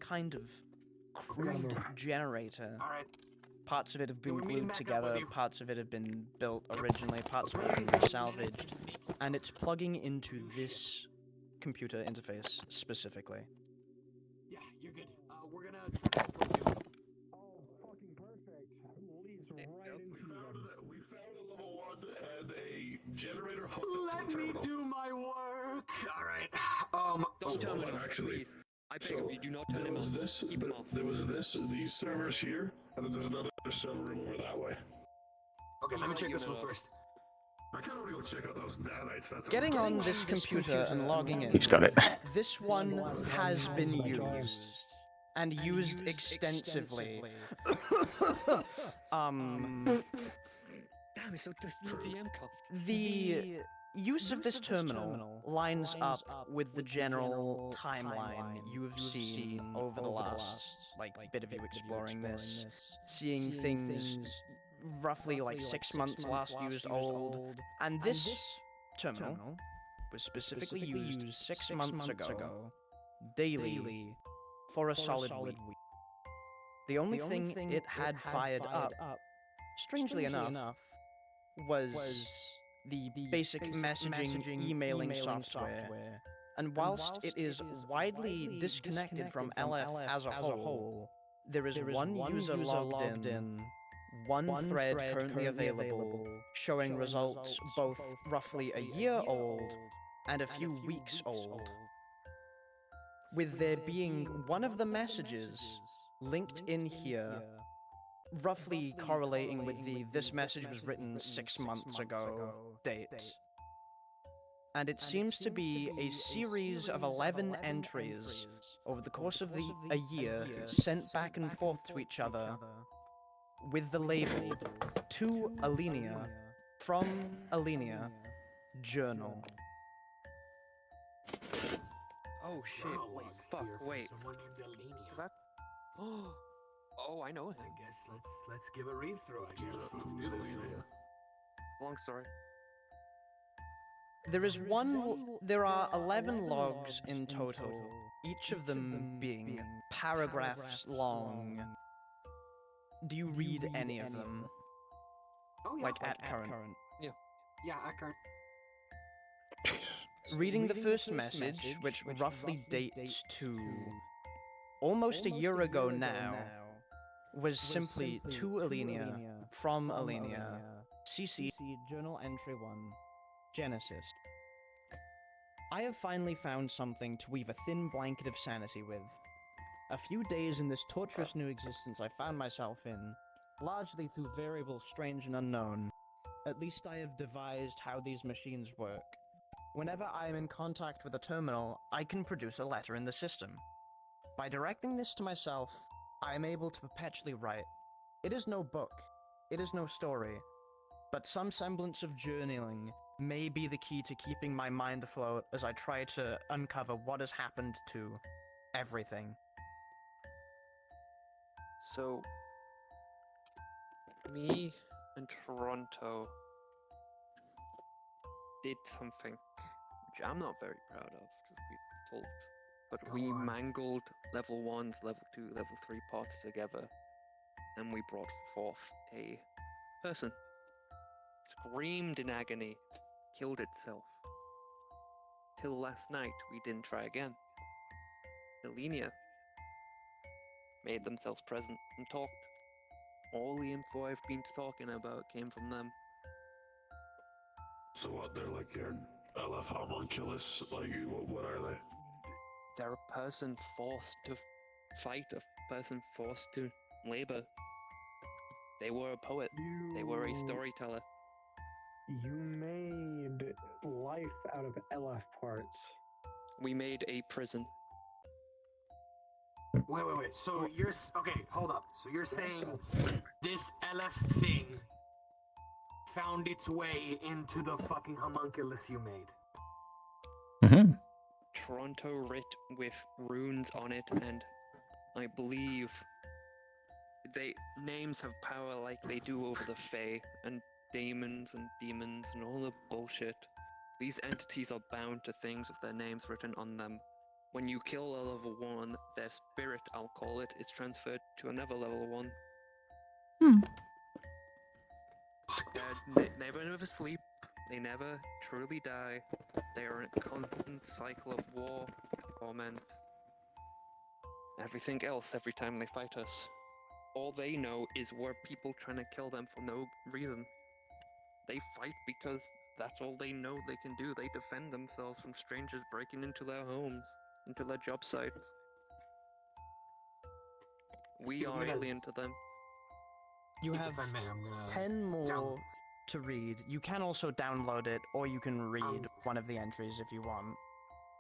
kind of crude generator. Alright. Parts of it have been We're meeting glued back up together, with you. parts of it have been built originally, parts of it have been salvaged, and it's plugging into this computer interface specifically. Yeah, you're good. We're gonna try to help you. Oh, fucking perfect. Leads Hey, right yep. into them. We found a level 1 and a generator hooked Let to the me terminal. do my work. Alright. Don't turn hold him on, off, actually. please. I beg of you, do not turn there him was off. this, Keep him off. there was these servers here, and then there's another server room over that way. Okay, let me check You this one know. first. I kind of want to go check out those nanites. That's Getting on this computer and logging in, He's got it. this one has been used, and used extensively. Damn, it's so just the DM cough. The use of this terminal lines up with the general timeline you have seen over the last, bit of you exploring this, seeing things roughly 6 months last used old, and this terminal was specifically used 6 months ago, daily, for a solid week. The only thing it had fired up, strangely enough, was the basic messaging emailing software. And whilst it is widely disconnected from LF as a whole, there is one user logged in, one thread currently available, showing results both roughly a year old and a few weeks old, with there being one of the messages linked in here, roughly correlating with the "this message was written 6 months ago" date. And it seems to be a series of 11 entries over the course of a year sent back and forth to each other with the label "To Alenia, from Alenia, Journal." Oh shit, Journal wait, logs fuck, here from wait. someone named Alenia. Is that... Oh, I know him. I guess let's give a read through. I guess let's do this. Man. Long story. There are 11 logs in total, each of them being paragraphs long. Do you read any of them? Oh yeah. At current? Yeah, at current. Reading the first message, which roughly dates to almost a year ago now, was simply "To Alenia, from Alenia, CC Journal Entry 1, Genesis. I have finally found something to weave a thin blanket of sanity with. A few days in this torturous new existence I found myself in, largely through variables strange and unknown. At least I have devised how these machines work. Whenever I am in contact with a terminal, I can produce a letter in the system. By directing this to myself, I am able to perpetually write. It is no book, it is no story, but some semblance of journaling may be the key to keeping my mind afloat as I try to uncover what has happened to everything. So, me and Toronto did something which I'm not very proud of, truth be told. But Go we on. mangled level 1's, level 2, level 3 parts together, and we brought forth a person. Screamed in agony, killed itself. Till last night, we didn't try again. Alenia made themselves present and talked. All the info I've been talking about came from them. So what, they're like your LF homunculus? Like, what are they? They're a person forced to fight, a person forced to labor. They were a poet. They were a storyteller. You made life out of LF parts. We made a prison. Wait. So okay, hold up. So you're saying this LF thing found its way into the fucking homunculus you made? Mm-hmm. Toronto writ with runes on it, and I believe names have power like they do over the Fae and demons and all the bullshit. These entities are bound to things with their names written on them. When you kill a level 1, their spirit, I'll call it, is transferred to another level 1. Hmm. They never sleep, they never truly die. They are in a constant cycle of war, torment, everything else every time they fight us. All they know is we're people trying to kill them for no reason. They fight because that's all they know they can do. They defend themselves from strangers breaking into their homes, into their job sites. We I'm are gonna- alien to them. You If have I may, I'm gonna 10 more to read. You can also download it, or you can read one of the entries if you want.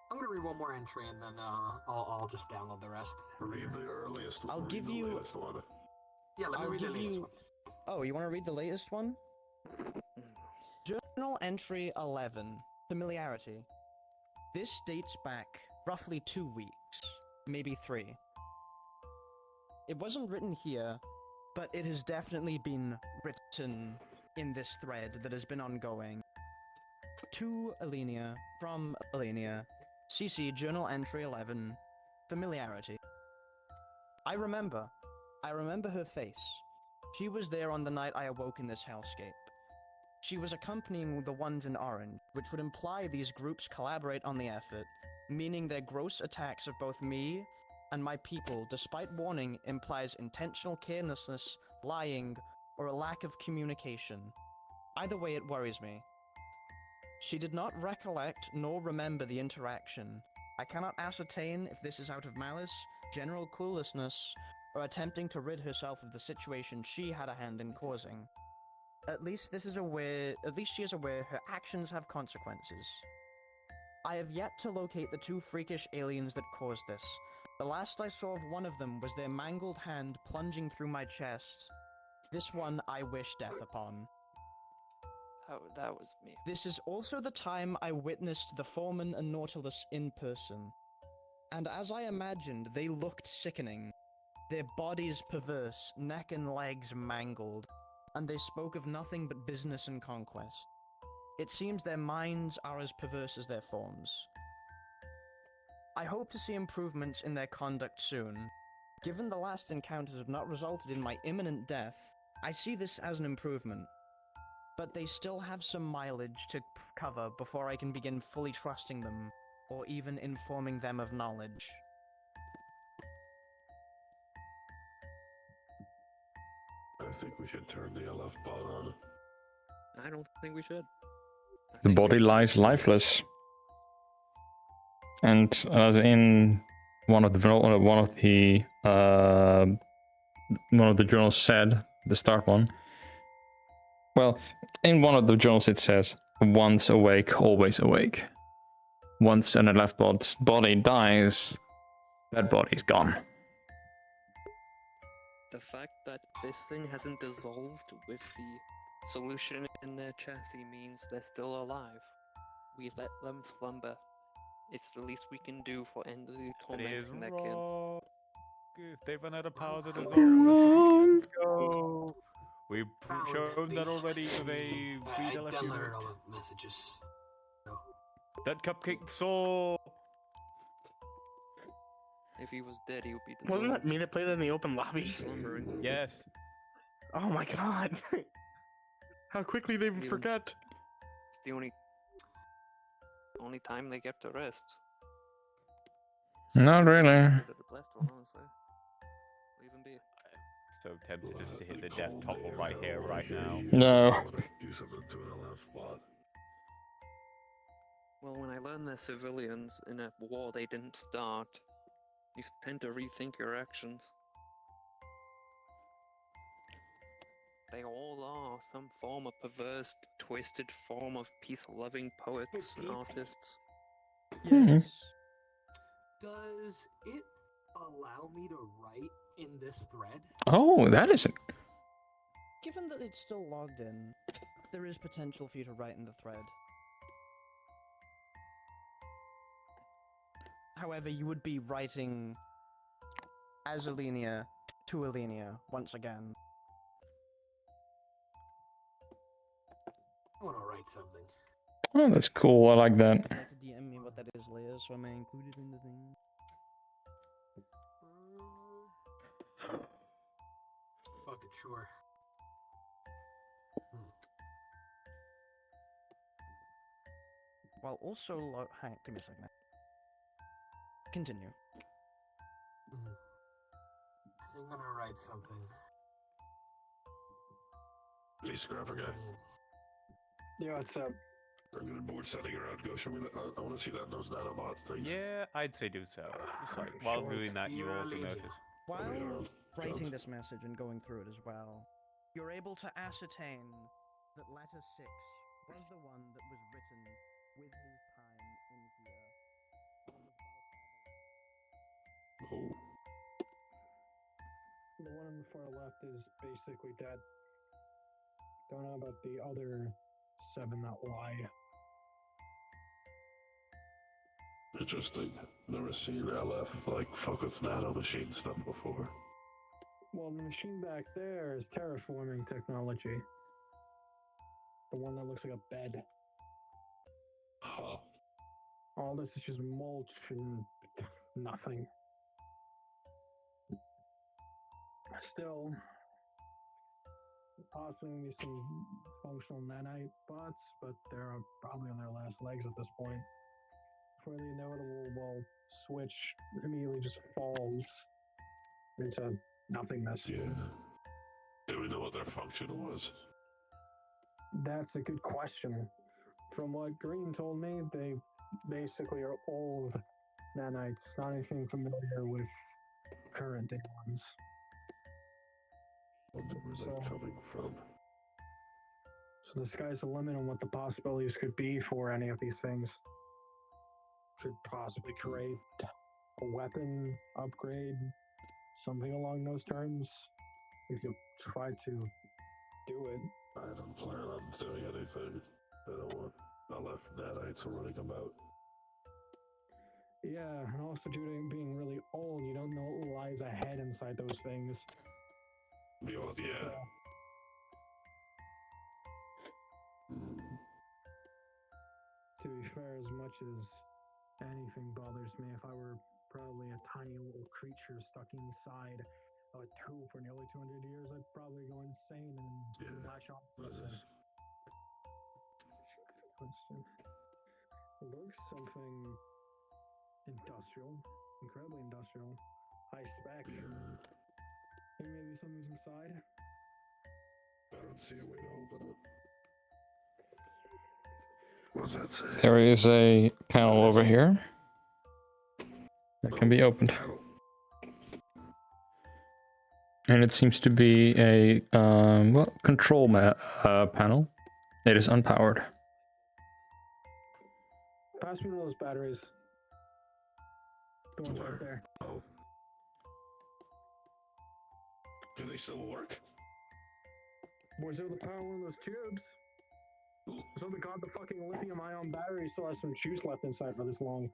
I'm gonna read one more entry and then I'll just download the rest. Read the earliest one. I'll give the you- latest one. Yeah, let me I'll read the give latest you- one. Oh, you want to read the latest one? Journal entry 11. Familiarity. This dates back roughly 2 weeks, maybe 3. It wasn't written here, but it has definitely been written in this thread that has been ongoing. To Alenia, from Alenia, CC Journal Entry 11, Familiarity. I remember her face. She was there on the night I awoke in this hellscape. She was accompanying the ones in orange, which would imply these groups collaborate on the effort, meaning their gross attacks of both me and my people, despite warning, implies intentional carelessness, lying, or a lack of communication. Either way, it worries me. She did not recollect nor remember the interaction. I cannot ascertain if this is out of malice, general cluelessness, or attempting to rid herself of the situation she had a hand in causing. At least she is aware her actions have consequences. I have yet to locate the 2 freakish aliens that caused this. The last I saw of one of them was their mangled hand plunging through my chest. This one I wish death upon. That was me. This is also the time I witnessed the Foreman and Nautilus in person. And as I imagined, they looked sickening. Their bodies perverse, neck and legs mangled, and they spoke of nothing but business and conquest. It seems their minds are as perverse as their forms. I hope to see improvements in their conduct soon. Given the last encounters have not resulted in my imminent death, I see this as an improvement. But they still have some mileage to cover before I can begin fully trusting them, or even informing them of knowledge. I think we should turn the LF bot on. I don't think we should. I The think we body should lies lifeless. And as in one of the journals said, the start one. Well, in one of the journals it says, "Once awake, always awake." Once an LF bot's body dies, that body's gone. The fact that this thing hasn't dissolved with the solution in their chassis means they're still alive. We let them slumber. It's the least we can do for ending the It torment is from their kin. wrong. If they've run out of power to dissolve, Wrong. go. We've Found shown that these already with a two- I Free LF downloaded unit. all the messages. No. That cupcake saw. If he was dead, he would be Wasn't that dissolved, me that played that in the open lobby? slumbering. Yes. Oh my god. How quickly they Even- forget. It's the only time they get to rest. Not really. Considered a blessed one, honestly. Leave him be. So tempted just to hit the Be death cold toggle there, right here, though, right now. maybe No. Do something to an LF bot. Well, when I learned they're civilians in a war they didn't start, you tend to rethink your actions. They all are some form of perverse, twisted form of peace-loving poets and Pete? artists. Yes. Does it allow me to write in this thread? Oh, that is it. Given that it's still logged in, there is potential for you to write in the thread. However, you would be writing as Alenia to Alenia once again. I want to write something. Oh, that's cool. I like that. You'll have to DM me what that is later, so I may include it in the thing. Fuck it, sure. While also hang, give me a second. Continue. I'm gonna write something. Please, Scrapper guy. Yeah, what's up? I'm gonna board setting around. Go show me that. I want to see that those nanobot things. Yeah, I'd say do so. Just like while Sure. doing that, you also Really? notice. While Yeah, writing yeah. this message and going through it as well, you're able to ascertain that letter 6 was the one that was written with his time in here. And was by far Oh, The one on the far left is basically dead. Don't know about the other 7 that lie. interesting. Never seen LF like fuck with nano machine stuff before. Well, the machine back there is terraforming technology. The one that looks like a bed. Huh. All this is just mulch and nothing. Still, possibly some functional nanite bots, but they're probably on their last legs at this point. Before the inevitable, well, switch immediately just falls into nothingness. Yeah. Do we know what their function was? That's a good question. From what Green told me, they basically are old nanites, not anything familiar with current day ones. Wonder where they're So- coming from. So the sky's the limit on what the possibilities could be for any of these things. Could possibly create a weapon upgrade, something along those terms, if you try to do it. I don't plan on doing anything. I don't want LF nanites running about. Yeah, and also due to being really old, you don't know what lies ahead inside those things. Beyond, yeah. To be fair, as much as anything bothers me, if I were probably a tiny little creature stuck inside of a tube for nearly 200 years, I'd probably go insane and Yeah. lash on What is something. this? Question. It looks something industrial, incredibly industrial, high spec. Yeah. Think maybe something's inside. I don't see a way to open it. What's that say? There is a panel over here that can be opened. And it seems to be a well, control panel. It is unpowered. Pass me one of those batteries. The ones Where? right there. Oh. Do they still work? Was able to power one of those tubes. So the god, the fucking lithium-ion battery still has some juice left inside for this long.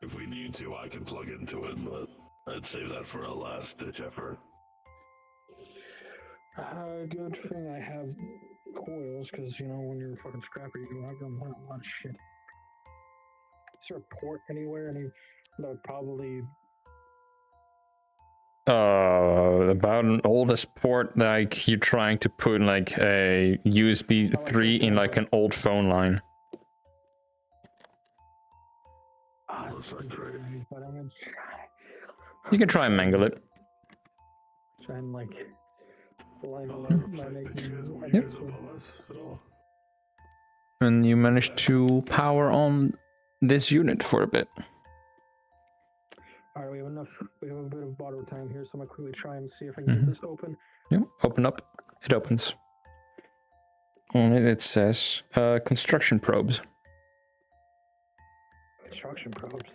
If we need to, I can plug into it, but I'd save that for a last-ditch effort. Good thing I have coils, because, you know, when you're a fucking scrapper, you have them a lot of shit. Is there a port anywhere? Any that would probably... About an oldest port, like you're trying to put like a USB 3 in like an old phone line. Looks like great. But I'm gonna You can try and mangle it. try and, like, line Oh, it up by like, making... do you guys want Yep. guys above us at all? And you managed to power on this unit for a bit. Alright, we have a bit of bottle time here, so I'm gonna quickly try and see if I can Mhm. get this open. Yep, open up. It opens. On it, it says construction probes. Construction probes.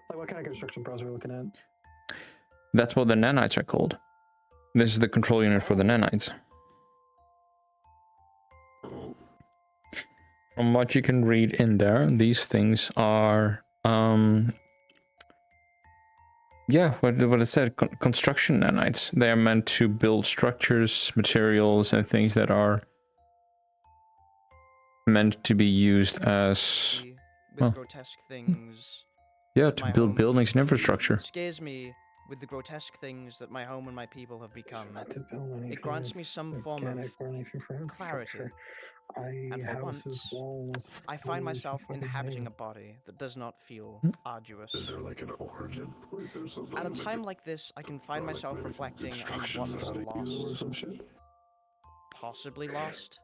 Like, what kind of construction probes are we looking at? That's what the nanites are called. This is the control unit for the nanites. Oh, From what you can read in there, these things are yeah, what it said, construction nanites. They are meant to build structures, materials, and things that are meant to be used as See, with Huh. grotesque things. yeah that to my build home buildings and can be. infrastructure. Scares me with the grotesque things that my home and my people have become. Not to build anything It grants me that's some form of organic or anything for clarity. infrastructure. And for houses, once, walls, I find doors, myself fucking inhabiting a things. body that does not feel Is arduous. there like an origin point or something? At a Like time like this, I can find or like myself maybe reflecting on instructions what on was how to use it or lost. some shit? Possibly lost?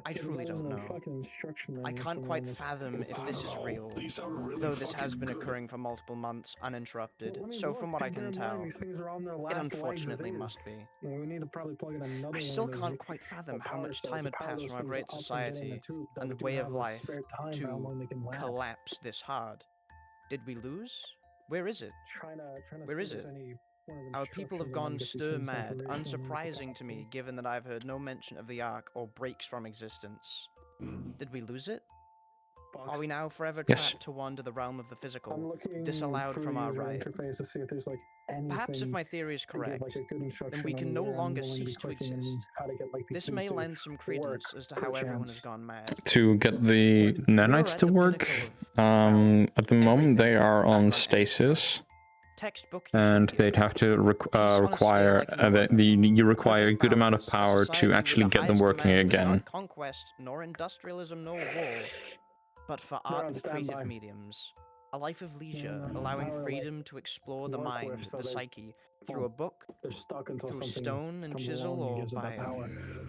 I Yeah, truly there don't was no know. fucking instruction I manual can't somewhere quite in this- fathom if I this don't is know. real, These sound really though this has fucking been good. occurring for multiple months uninterrupted, Well, I mean, so look, from what I bear can in tell, mind, these things are on their it last legs as unfortunately is. must be. You know, we need to probably plug in another I one still of those, can't like, quite fathom how power much cells time to had power passed those from our things great up and get in society the tube, though, and we do way have, of like, life spare time for how long they can to last. collapse this hard. Did we lose? Where is it? Trying to Where see is if there's it? any form of Our people have instructions on how to gone get these stir things mad, operational and unsurprising to me capacity. given that I've heard no mention of the Ark or breaks from existence. Mm. Did we lose it? Box. Are we now forever Yes. trapped to wander the realm of the I'm physical, looking disallowed through from the our user right? interface to see if there's like anything Perhaps if my theory is to give correct, like a good instruction then we on can no where I'm longer going to be cease to clicking and exist. how to get like these This things may to lend some work, credence as to how everyone has perchance. gone mad. To get the nanites at to the work, pinnacle at the moment they everything are back on on stasis, Textbook and utopia. they'd have to Peace on a scale require like no other. you require a Perfect good amount of balance, a power society to where actually the get them highest working demand was again. not conquest, nor industrialism, nor war, but for They're art on and creative standby. mediums. A life of leisure, no allowing power, like, freedom to explore the work with, mind, so the they psyche, through won't- a book, They're stuck until through something stone and comes chisel, along and or gives them that by power.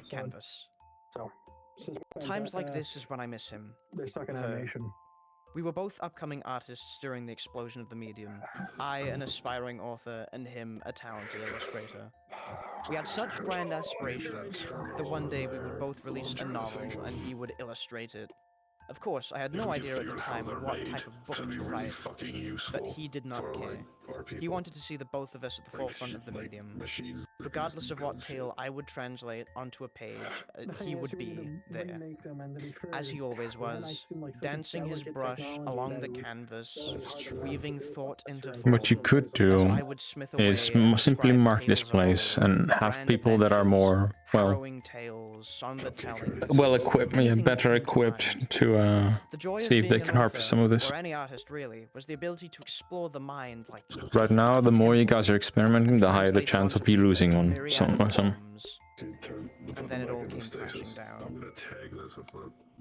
canvas. So, suspense Times that, like this is when I miss him. they're stuck in the- animation. We were both upcoming artists during the explosion of the medium. I, an aspiring author, and him, a talented illustrator. We had such grand aspirations that one day we would both release a novel and he would illustrate it. Of course, I had no idea at the time what type of book to write, but he did not care. He wanted to see the both of us at the forefront of the medium. Regardless of what tale I would translate onto a page, he would be there, as he always was, dancing his brush along the canvas, weaving thought into form. What you could as do I would smith away is and simply describe mark this tales of place old, and have grand people that are adventures, more, well, harrowing tales, somber tellings, well equipped, yeah, anything that better came to equipped mind. to The joy see of if they being can an harvest some of author, this. or any artist really, was the ability to explore the mind like Right now, the more you guys are experimenting, the higher the translate chance onto of you paper losing one. myriad Some. forms. And then it all came crashing down.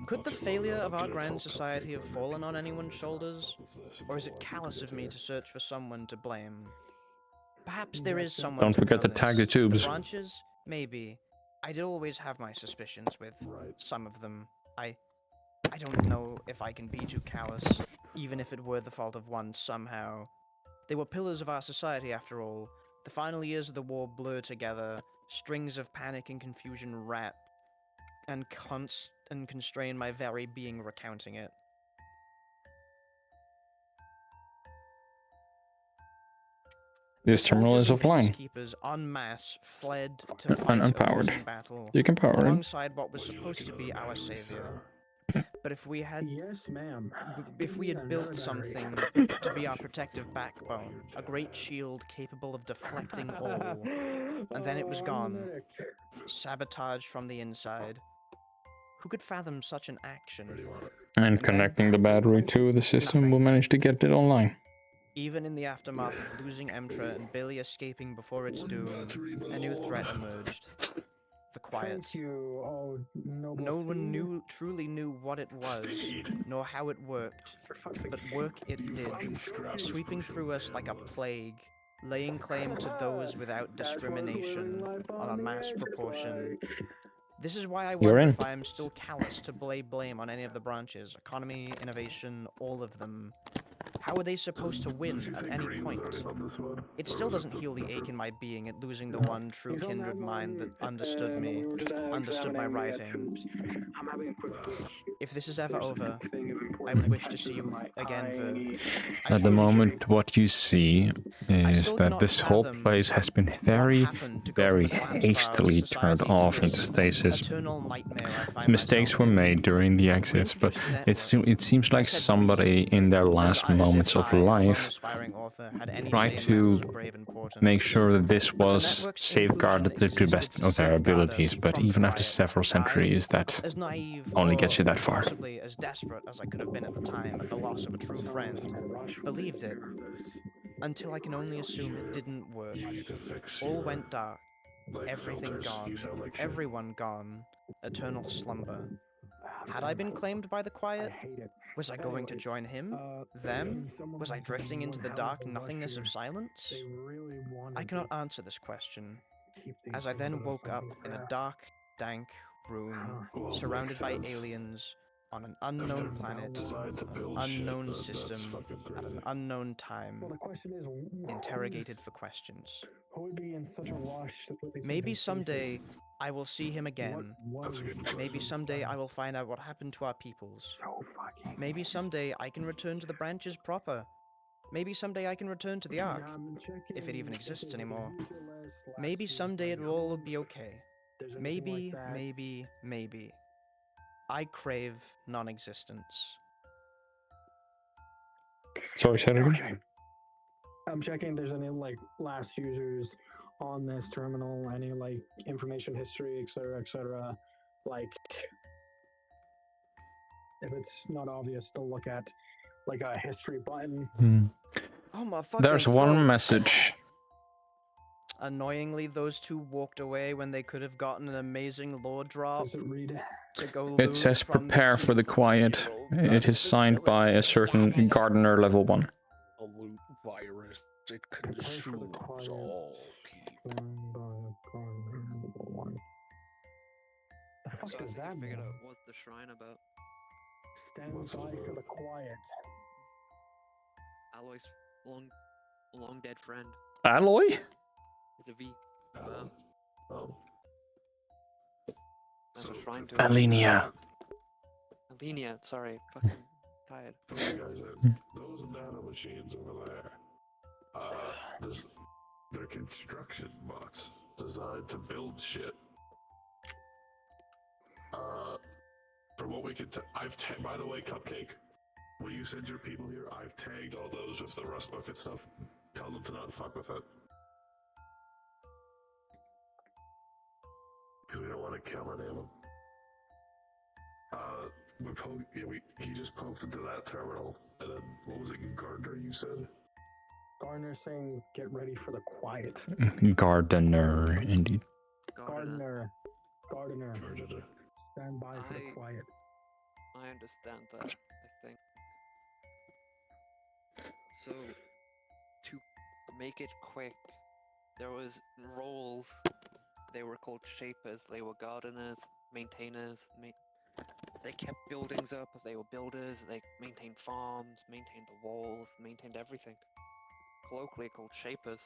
Could the failure of our grand society have fallen on anyone's shoulders? Or is it callous of me to search for someone to blame? Perhaps there is someone Don't to forget to blame tag the this. tubes. The branches? Maybe. I did always have my suspicions with some of them. I don't know if I can be too callous, even if it were the fault of one somehow. They were pillars of our society after all. The final years of the war blur together, strings of panic and confusion wrap and constrain my very being recounting it. This terminal is Soldiers and offline. peacekeepers en masse fled to fight Unpowered. a losing battle You can power it. alongside what was supposed to be our savior. But if we had Yes, ma'am. if we had Yeah, built never something diary. to be our protective backbone, a great shield capable of deflecting all, and then it was Oh, gone, medic. sabotaged from the inside. Who could fathom such an action? And connecting the battery to the system will manage to get it online. Even in the aftermath of losing Emtra and barely escaping before its doom, a new threat emerged. The quiet. Thank you. Oh, noble No one feed. truly knew what it was, nor how it worked, For fuck's sake. but work it did, sweeping through us like a plague, laying claim to those without That's what living discrimination life on a the mass edge is proportion. like. This is why I You're wonder in. if I am still callous to lay blame on any of the branches, economy, innovation, all of them. How are they supposed to win at any point? It still doesn't heal the ache in my being at losing the one true He's on kindred that mind that one, understood when me, we were just, understood my examining the writing. troops. I'm having a quick look. If this is ever There's over, a thing of I importance would that wish to catches see you my again, Ver. eye. I At the truly moment, do. what you see is still that cannot this whole fathom place has been what very, happened to go from very the collapse of our hastily turned society to off into this stasis. eternal nightmare I find Mistakes myself were in. made during the exits, but it seems like somebody in their last moments of life tried to make sure that this But the was network's safeguarded inclusion to the best existed to of their safeguard us abilities, but from the even after quiet. several centuries, that As naive only or gets you that far. possibly as desperate as I could have been at the time at the loss of a true friend, believed it, until I can only assume it didn't work. You need to fix All your, went dark, like, everything filters. gone, You sound like shit. everyone gone, eternal slumber. Had I been claimed by the I quiet? hate it. Was I going to Anyways, join him? Them? Was I drifting into the dark nothingness of silence? They really wanted I cannot to answer this question, keep things as I then sort of woke up something in a fast. dark, dank room, Well, it surrounded by makes sense. aliens, on an If they're unknown planet, designed to an build unknown shit, then system, that's fucking at crazy. an unknown time, Well, the question is, interrogated for questions. who would be in such a rush to put these things Maybe in someday places? I will see him again. That's a good question. Maybe someday I will find out what happened to our peoples. So fucking. Maybe someday I can return to the branches proper. Maybe someday I can return to the Ark, if it even exists anymore. Maybe someday it will all be okay. Maybe, maybe. I crave non-existence. Sorry, say that again? Okay. I'm checking if there's any like last users on this terminal, any like information history, etc. Like, if it's not obvious to look at like a history button. Oh my fucking There's one throat. message. Annoyingly, those two walked away when they could have gotten an amazing lore drop Does it read? to go It loot says from prepare for the quiet. It is signed by a certain gardener level 1. A loot virus. It Prepare for the consumes quiet. all people. The fuck So I does think that you figured mean? out what's the shrine about. Stand What's it by for about? the quiet. Aloy's long dead friend. Alloy? It's a V. Oh. There's So, a shrine to Alenia. Alenia, sorry, fucking tired. Hey guys, those nanomachines over there, they're construction bots designed to build shit. From what we can by the way, Cupcake, when you send your people here, I've tagged all those with the rust bucket stuff. Tell them to not fuck with it. Because we don't want to kill any of them. He just poked into that terminal, and then, what was it, Gardner, you said? Gardener saying, "Get ready for the quiet." Gardener, indeed. Gardener. Gardener. Gardner. Stand by for the quiet. I understand that, I think. So, to make it quick, there was roles. They were called shapers. They were gardeners, maintainers. They kept buildings up. They were builders. They maintained farms, maintained the walls, maintained everything. Colloquially called shapers.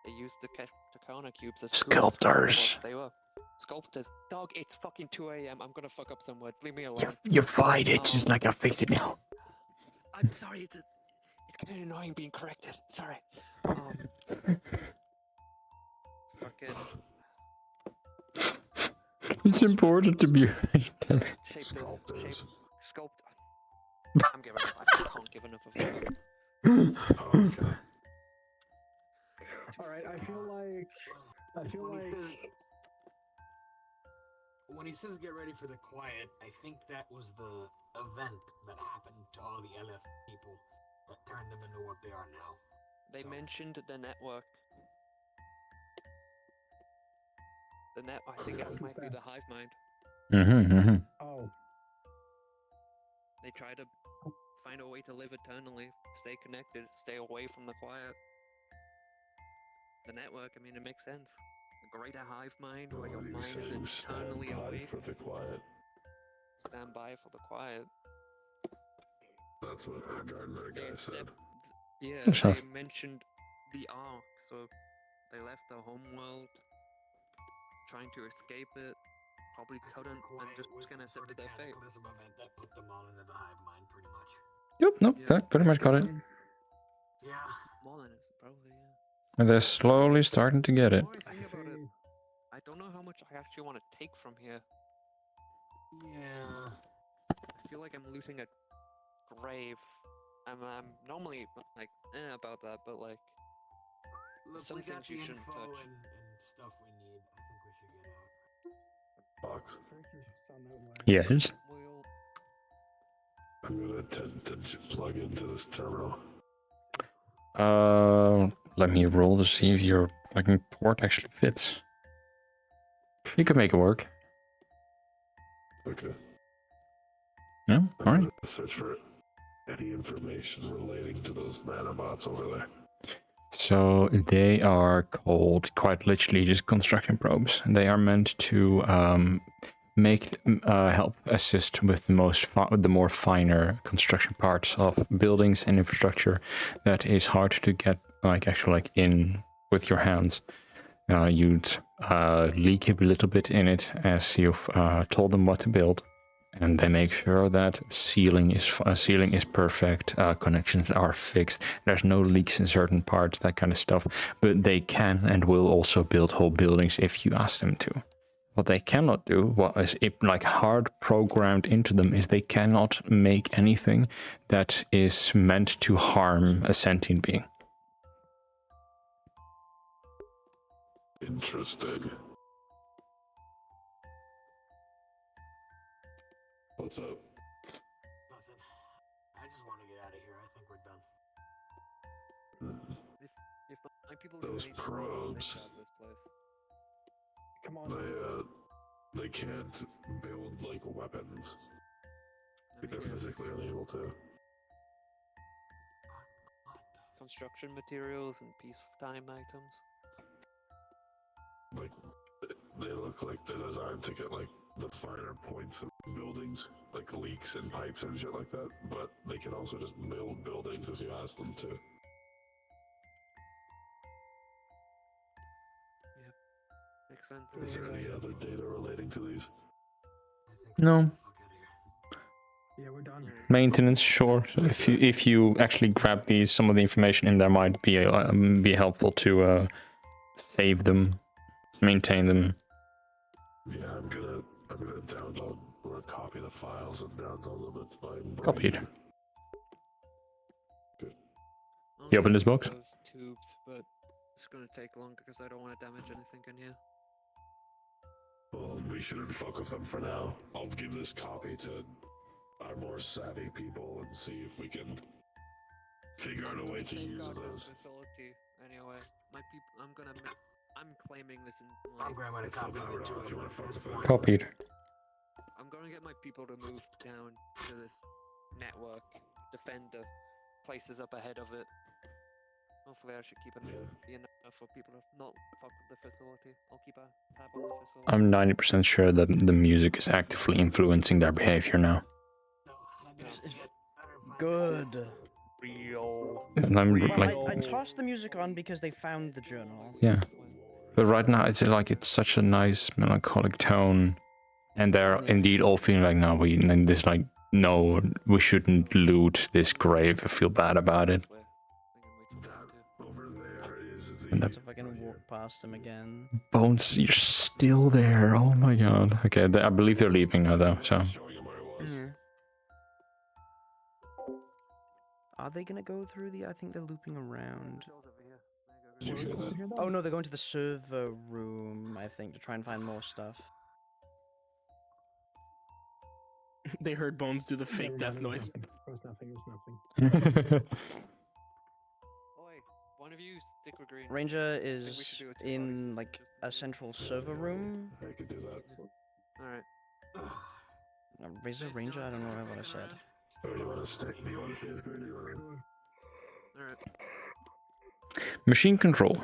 They used the Takana cubes as tools. Sculptors. They were sculptors. Dog, it's fucking 2 a.m. I'm gonna fuck up some words. Leave me alone. You're fine, it's just not gonna fix it now. I'm sorry. It's getting annoying being corrected. Sorry. Fucking. It's important to be right. Shapers. Sculptors. Sculpt. I'm giving up. I just can't give enough of it. Okay. All right, I feel like When he says get ready for the quiet, I think that was the event that happened to all the LF people that turned them into what they are now. They mentioned the network. I think it might be the hive mind. oh, They try to find a way to live eternally, stay connected, stay away from the quiet. The network, I mean, it makes sense. A greater hive mind where your What are you mind saying? is eternally Stand by awake. for the quiet. Stand by for the quiet. That's what the Gardner guy They said. Yeah, Good stuff. they mentioned the Ark, so they left their homeworld, trying to escape it, probably couldn't, and Quiet just was gonna the sort accept of their fate. cataclysm event that put them all into the hive mind, pretty much. Yep, nope, Yeah. that pretty much got it. Yeah. More than it's probably, yeah. And they're slowly starting to get The it. more I think about it, I don't know how much I actually want to take from here. Yeah. I feel like I'm looting a grave, and I'm normally like about that, but like Look, Some we got things the you info shouldn't touch. and stuff we need. I think we should get out. Fox. First, there's some that way. Yes. We'll I'm gonna attempt to plug into this terminal. Let me roll to see if your fucking port actually fits. You can make it work. Okay. Yeah, I'm alright. gonna search for any information relating to those nanobots over there. So they are called quite literally just construction probes. They are meant to help assist with the more finer construction parts of buildings and infrastructure that is hard to get in with your hands. You'd leak a little bit in it as you've told them what to build, and they make sure that ceiling is perfect, connections are fixed, there's no leaks in certain parts, that kind of stuff. But they can and will also build whole buildings if you ask them to. What they cannot do, what is hard programmed into them, is they cannot make anything that is meant to harm a sentient being. Interesting. What's up? Nothing. I just want to get out of here. I think we're done. if my people Those do any probes. out of this place. Come on. They can't build like weapons. Like they're physically unable to. Construction materials and peacetime items. Like they look like they're designed to get like the finer points of buildings, like leaks and pipes and shit like that. But they can also just build buildings if you ask them to. Makes sense. Is there any other data relating to these? No. Yeah, we're done. Maintenance, sure. If you actually grab these, some of the information in there might be helpful to save them, maintain them. Yeah, I'm gonna download or copy the files and download them into my brain. Copied. I'll You open need this box? Those tubes, but it's gonna take longer because I don't want to damage anything in here. Well, we shouldn't fuck with them for now. I'll give this copy to our more savvy people and see if we can figure out a way to use Safeguard those. this facility anyway. My people, I'm claiming this in I'm like, grabbing a It's the copy of power it on if you too. wanna fuck At this with it. point. Copied. I'm gonna get my people to move down to this network, defend the places up ahead of it. Hopefully I should keep an Yeah. be enough for people to not fuck with the facility. I'll keep a tab on the facility. I'm 90% sure that the music is actively influencing their behavior now. It's good. Real. And I'm Well, like, I tossed the music on because they found the journal. yeah. But right now it's such a nice melancholic tone, and they're indeed all feeling like, no, we shouldn't loot this grave. I feel bad about it. That over there is the. And that- So if I can walk past them again. Bones, you're still there. Oh my god. Okay, I believe they're leaving now though. So Showing him where it was. Are they gonna go through I think they're looping around. Did you hear that? Oh no, they're going to the server room, I think, to try and find more stuff. They heard Bones do the fake death noise. It was nothing. It was nothing. Oi, one of you stick with green. Ranger we is should do a two-party in system like just in a case. central server room. I could do that. Alright. Razor Ranger, I don't know what I said. Or do you want to stick? Do you want to stay as green? Or do you want to? Alright. machine control.